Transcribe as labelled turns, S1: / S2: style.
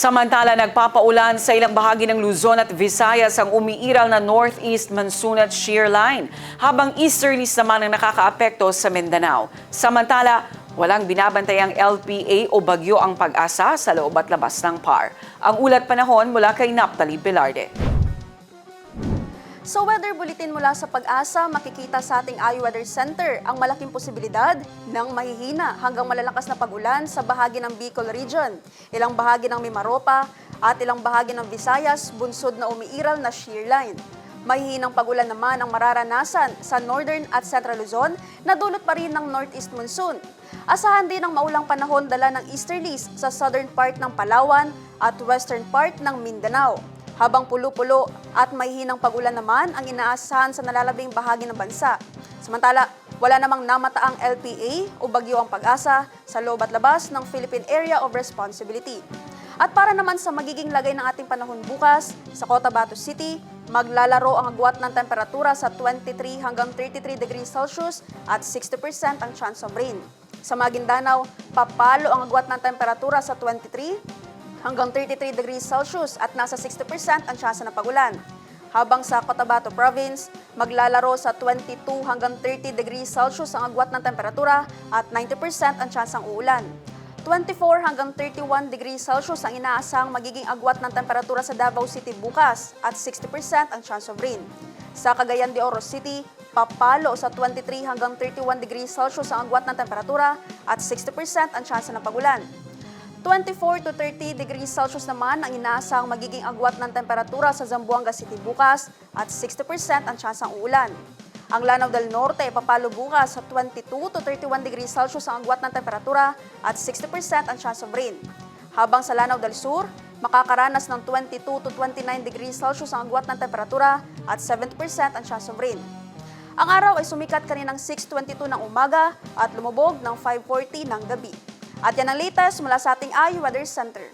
S1: Samantala, nagpapaulan sa ilang bahagi ng Luzon at Visayas ang umiiral na northeast monsoon at shear line, habang easterlies naman ang nakakaapekto sa Mindanao. Samantala, walang binabantayang LPA o bagyo ang pag-asa sa loob at labas ng PAR. Ang ulat panahon mula kay Naphtali Pilarde.
S2: Sa weather bulletin mula sa Pag-asa, makikita sa ating iWeather Center ang malaking posibilidad ng mahihina hanggang malalakas na pag-ulan sa bahagi ng Bicol Region, ilang bahagi ng Mimaropa at ilang bahagi ng Visayas, bunsod na umiiral na shear line. Mahihinang pag-ulan naman ang mararanasan sa Northern at Central Luzon na dulot pa rin ng Northeast Monsoon. Asahan din ang maulang panahon dala ng easterlies sa southern part ng Palawan at western part ng Mindanao. Habang pulo-pulo at may hinang pag-ulan naman ang inaasahan sa nalalabing bahagi ng bansa. Samantala, wala namang namataang LPA o bagyo ang Pag-asa sa loob at labas ng Philippine Area of Responsibility. At para naman sa magiging lagay ng ating panahon bukas, sa Cotabato City, maglalaro ang agwat ng temperatura sa 23 hanggang 33 degrees Celsius at 60% ang chance of rain. Sa Maguindanao, papalo ang agwat ng temperatura sa 23 hanggang 33 degrees Celsius at nasa 60% ang tsansa ng pag-ulan. Habang sa Cotabato Province, maglalaro sa 22 hanggang 30 degrees Celsius ang agwat ng temperatura at 90% ang tsansang uulan. 24 hanggang 31 degrees Celsius ang inaasahang magiging agwat ng temperatura sa Davao City bukas at 60% ang chance of rain. Sa Cagayan de Oro City, papalo sa 23 hanggang 31 degrees Celsius ang agwat ng temperatura at 60% ang tsansa ng pag-ulan. 24 to 30 degrees Celsius naman ang inaasahang magiging agwat ng temperatura sa Zamboanga City bukas at 60% ang tsansang uulan. Ang Lanao del Norte papalo bukas sa 22 to 31 degrees Celsius ang agwat ng temperatura at 60% ang chance of rain. Habang sa Lanao del Sur, makakaranas ng 22 to 29 degrees Celsius ang agwat ng temperatura at 70% ang chance of rain. Ang araw ay sumikat kaninang 6:22 ng umaga at lumubog ng 5:40 ng gabi. At yan ang latest mula sa ating iWeather Center.